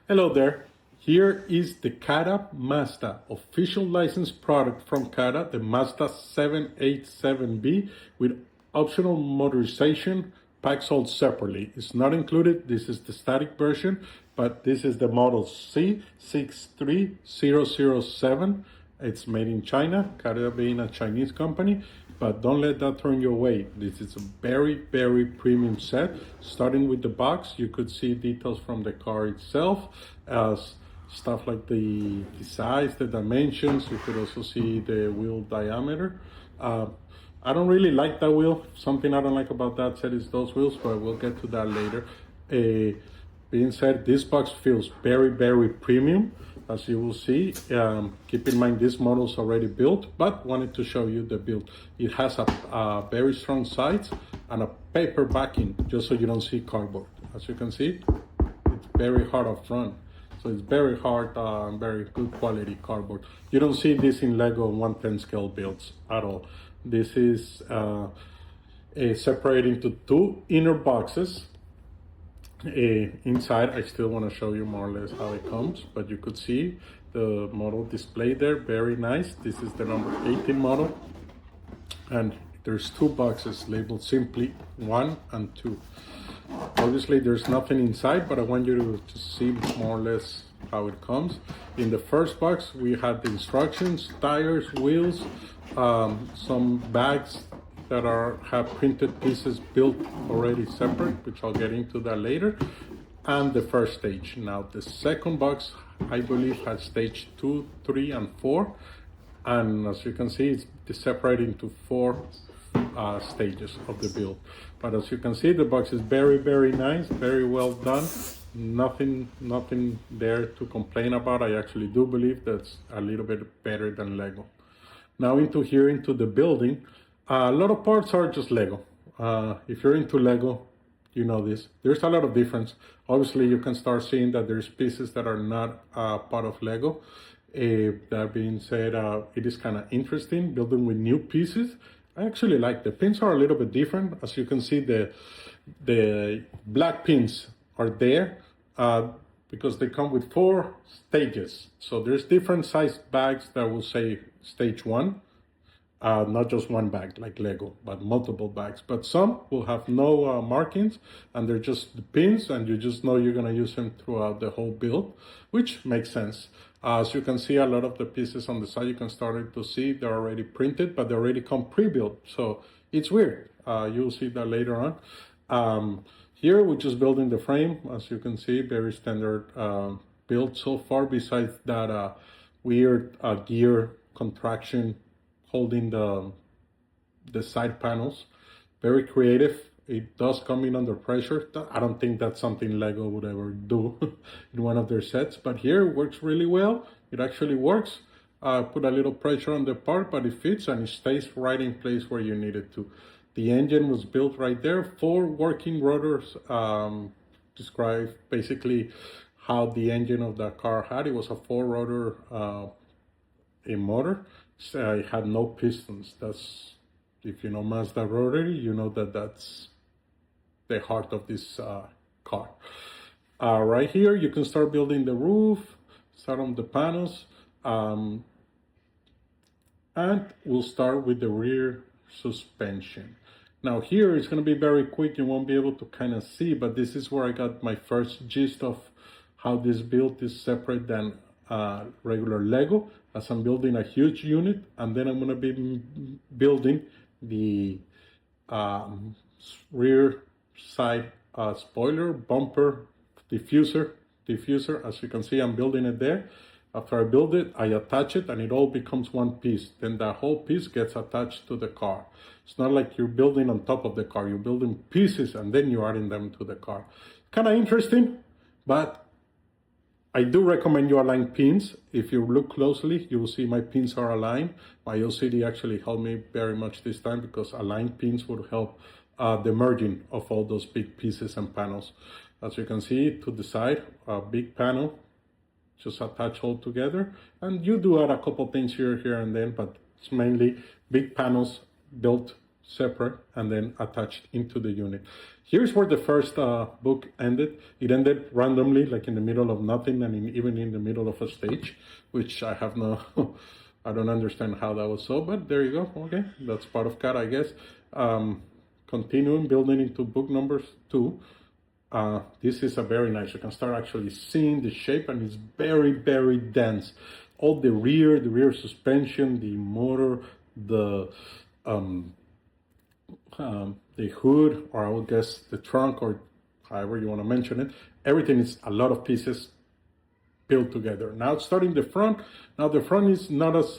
Hello there. Here is the CaDA Mazda official licensed product from CaDA, the Mazda 787B with optional motorization, pack sold separately. It's not included. This is the static version, but this is the model C63007. It's made in China, CaDA being a Chinese company, but don't let that turn you away. This is a very, very premium set. Starting with the box, you could see details from the car itself, as stuff like the size, the dimensions. You could also see the wheel diameter. I don't really like that wheel. Something I don't like about that set is those wheels, but we'll get to that later. Being said, this box feels very, very premium, as you will see. Keep in mind this model is already built, but wanted to show you the build. It has a very strong sides and a paper backing, just so you don't see cardboard. As you can see, it's very hard up front. So it's very hard and very good quality cardboard. You don't see this in LEGO 110 scale builds at all. This is separated into two inner boxes. Inside, I still want to show you more or less how it comes, but you could see the model displayed there. Very nice. This is the number 18 model, and there's two boxes labeled simply 1 and 2. Obviously there's nothing inside, but I want you to see more or less how it comes. In the first box we had the instructions, tires, wheels, some bags that have printed pieces built already separate, which I'll get into that later, and the first stage. Now the second box, I believe, has stage 2, 3, and 4, and as you can see, it's separated into 4 stages of the build. But as you can see, the box is very, very nice, very well done. Nothing there to complain about. I actually do believe that's a little bit better than LEGO. Now into the building. A lot of parts are just LEGO. If you're into LEGO, you know this. There's a lot of difference. Obviously, you can start seeing that there's pieces that are not part of LEGO. That being said, it is kind of interesting building with new pieces. I actually like the pins are a little bit different. As you can see, the black pins are there because they come with 4 stages. So there's different size bags that will say stage 1. Not just one bag like LEGO, but multiple bags. But some will have no markings, and they're just the pins, and you just know you're gonna use them throughout the whole build, which makes sense. As you can see, a lot of the pieces on the side, you can start to see they're already printed, but they already come pre-built. So it's weird. You'll see that later on. Here we're just building the frame. As you can see, very standard build so far, besides that weird gear contraction holding the side panels. Very creative. It does come in under pressure. I don't think that's something LEGO would ever do in one of their sets, but here it works really well. It actually works. Put a little pressure on the part, but it fits and it stays right in place where you need it to. The engine was built right there. 4 working rotors describe basically how the engine of the car had. It was a 4-rotor motor. It had no pistons. That's, if you know Mazda Rotary, you know that that's the heart of this car. Right here, you can start building the roof, start on the panels, and we'll start with the rear suspension. Now here, it's going to be very quick. You won't be able to kind of see, but this is where I got my first gist of how this build is separate than regular LEGO, as I'm building a huge unit, and then I'm going to be building the rear side spoiler, bumper, diffuser. As you can see, I'm building it there. After I build it, I attach it, and it all becomes one piece. Then that whole piece gets attached to the car. It's not like you're building on top of the car. You're building pieces, and then you're adding them to the car. Kind of interesting, but I do recommend you align pins. If you look closely, you will see my pins are aligned. My LCD actually helped me very much this time, because aligned pins would help the merging of all those big pieces and panels. As you can see to the side, a big panel, just attach all together. And you do add a couple things here and then, but it's mainly big panels built separate and then attached into the unit. Here's where the first book ended. It ended randomly, like in the middle of nothing, and even in the middle of a stage, which I have no, I don't understand how that was so, but there you go. Okay, that's part of CAD, I guess. Continuing building into book numbers 2. This is a very nice, you can start actually seeing the shape, and it's very, very dense. All the rear suspension, the motor, the hood, or I would guess the trunk, or however you want to mention it, everything is a lot of pieces built together. Now starting the front, now the front is not as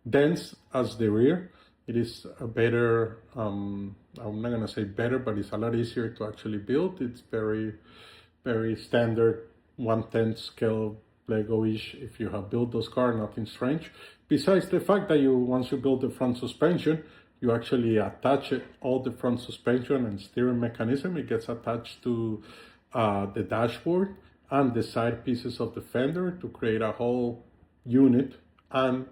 dense as the rear. It is a better, I'm not gonna say better, but it's a lot easier to actually build. It's very, very standard 1/10 scale Lego-ish. If you have built those cars, nothing strange. Besides the fact that once you build the front suspension, you actually attach all the front suspension and steering mechanism. It gets attached to the dashboard and the side pieces of the fender to create a whole unit, and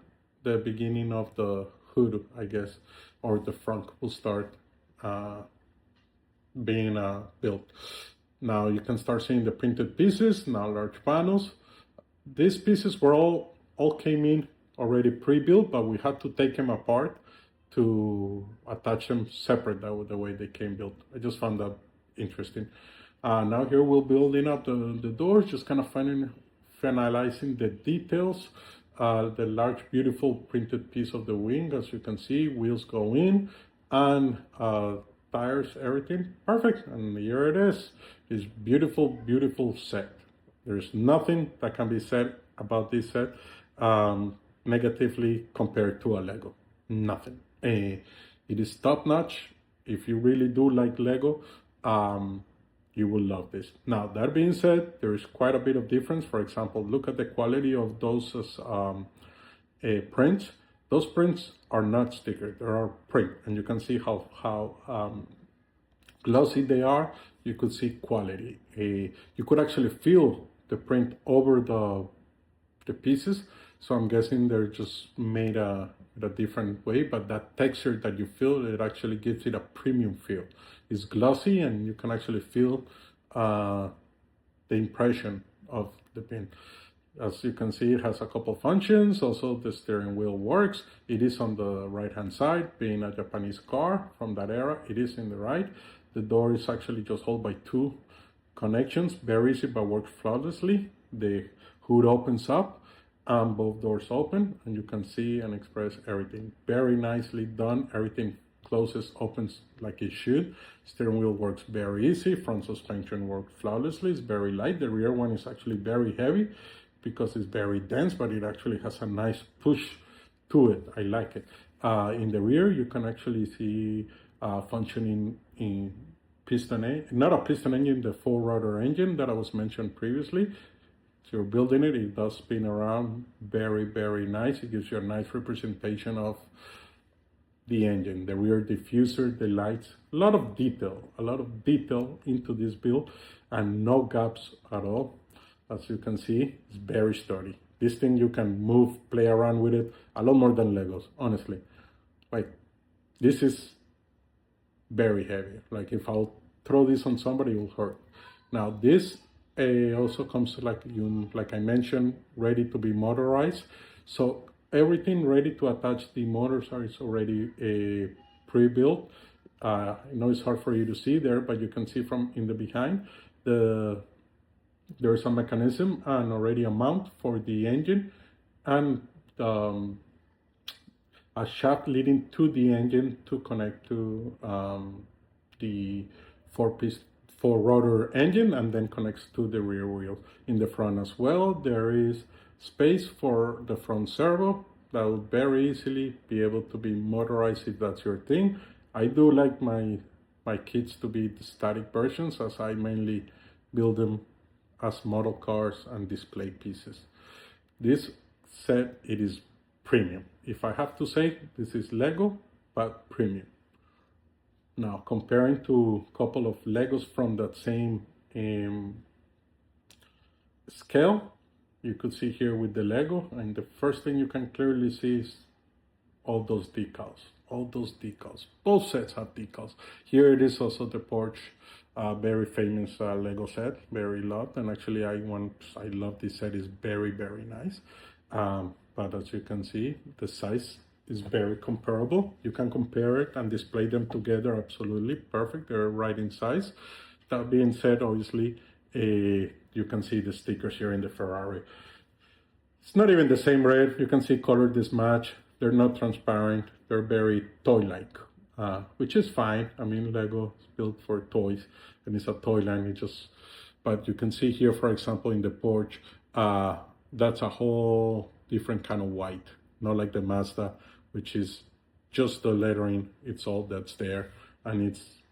the beginning of the hood, I guess, or the front will start being built. Now you can start seeing the printed pieces, now large panels. These pieces were all came in already pre-built, but we had to take them apart to attach them separate the way they came built. I just found that interesting. Now here we're building up the doors, just kind of finalizing the details. The large, beautiful printed piece of the wing, as you can see, wheels go in, and tires, everything perfect. And here it is. This beautiful, beautiful set. There's nothing that can be said about this set negatively compared to a Lego. Nothing. It is top notch. If you really do like Lego, you will love this. Now, that being said, there is quite a bit of difference. For example, look at the quality of those prints. Those prints are not stickers, they are print, and you can see how glossy they are. You could see quality. You could actually feel the print over the pieces. So I'm guessing they're just made a different way, but that texture that you feel, it actually gives it a premium feel. It's glossy, and you can actually feel the impression of the pin. As you can see, it has a couple functions. Also, the steering wheel works. It is on the right-hand side, being a Japanese car from that era. It is in the right. The door is actually just held by 2 connections. Very easy, but works flawlessly. The hood opens up, and both doors open, and you can see and express everything. Very nicely done. Everything closes, opens like it should. Steering wheel works very easy. Front suspension works flawlessly. It's very light. The rear one is actually very heavy because it's very dense, but it actually has a nice push to it. I like it. In the rear, you can actually see functioning in piston, not a piston engine, the 4-rotor engine that I was mentioned previously. So you're building it, it does spin around very, very nice. It gives you a nice representation of the engine, the rear diffuser, the lights, a lot of detail into this build, and no gaps at all. As you can see, it's very sturdy. This thing you can move, play around with it a lot more than Legos, honestly. Like, this is very heavy. Like, if I'll throw this on somebody, it will hurt. Now, this also comes, like I mentioned, ready to be motorized. So everything ready to attach the motors is already pre-built. I know it's hard for you to see there, but you can see from in the behind, there's a mechanism and already a mount for the engine, and a shaft leading to the engine to connect to the 4-rotor engine, and then connects to the rear wheel. In the front as well, there is space for the front servo that will very easily be able to be motorized if that's your thing. I do like my kits to be the static versions, as I mainly build them as model cars and display pieces. This set, it is premium. If I have to say, this is Lego, but premium. Now, comparing to a couple of Legos from that same scale, you could see here with the Lego, and the first thing you can clearly see is all those decals. all those decals. Both sets have decals. Here it is also the Porsche, very famous Lego set, very loved. And actually I love this set, is very, very nice. But as you can see, the size is very comparable. You can compare it and display them together, absolutely perfect. They're right in size. That being said, obviously, you can see the stickers here in the Ferrari. It's not even the same red. You can see color mismatch. They're not transparent. They're very toy-like, which is fine. I mean, Lego is built for toys, and it's a toy line. But you can see here, for example, in the Porsche, that's a whole different kind of white, not like the Mazda, which is just the lettering. It's all that's there, and it's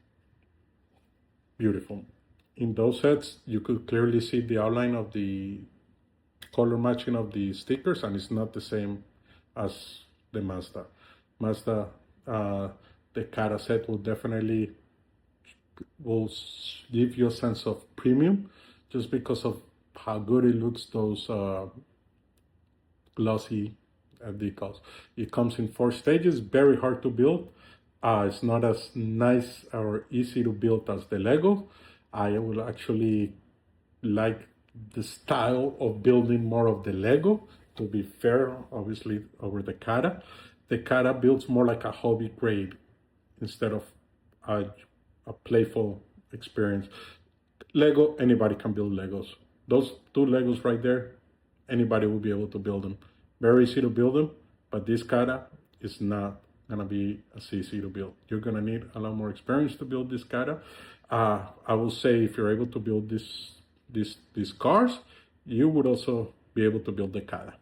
beautiful. In those sets, you could clearly see the outline of the color matching of the stickers, and it's not the same as the Mazda. The CaDA set will definitely give you a sense of premium just because of how good it looks, those glossy decals. It comes in 4 stages, very hard to build. It's not as nice or easy to build as the Lego. I will actually like the style of building more of the Lego, to be fair, obviously, over the CaDA. The CaDA builds more like a hobby grade instead of a playful experience. Lego, anybody can build Legos. Those 2 Legos right there, anybody will be able to build them. Very easy to build them, but this CaDA is not gonna be as easy to build. You're gonna need a lot more experience to build this CaDA. I will say if you're able to build these cars, you would also be able to build the CaDA.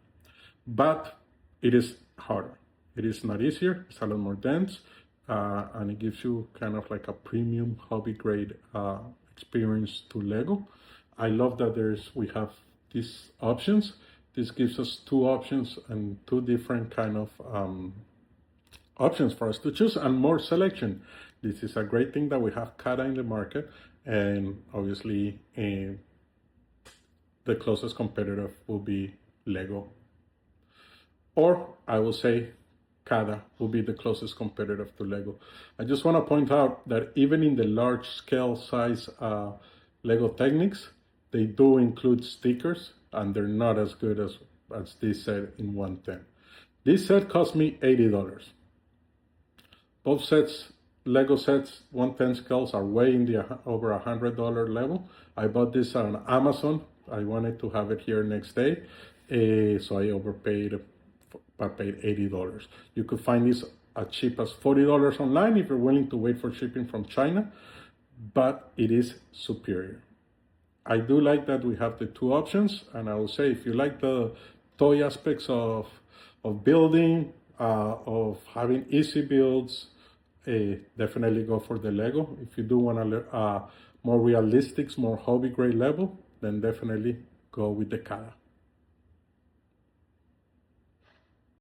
But it is harder. It is not easier. It's a lot more dense, and it gives you kind of like a premium hobby grade experience to Lego. I love that we have these options. This gives us 2 options and 2 different kind of options for us to choose, and more selection. This is a great thing that we have CaDA in the market, and obviously the closest competitor will be Lego. Or I will say CaDA will be the closest competitor to Lego. I just want to point out that even in the large scale size LEGO Technics, they do include stickers, and they're not as good as this set in 110. This set cost me $80. Both sets, Lego sets, 110 scales, are way in the over $100 level. I bought this on Amazon. I wanted to have it here next day, so I overpaid. I paid $80. You could find this as cheap as $40 online if you're willing to wait for shipping from China, but it is superior. I do like that we have the 2 options, and I will say if you like the toy aspects of building, of having easy builds, definitely go for the Lego. If you do want to more realistic, more hobby grade level, then definitely go with the CaDA.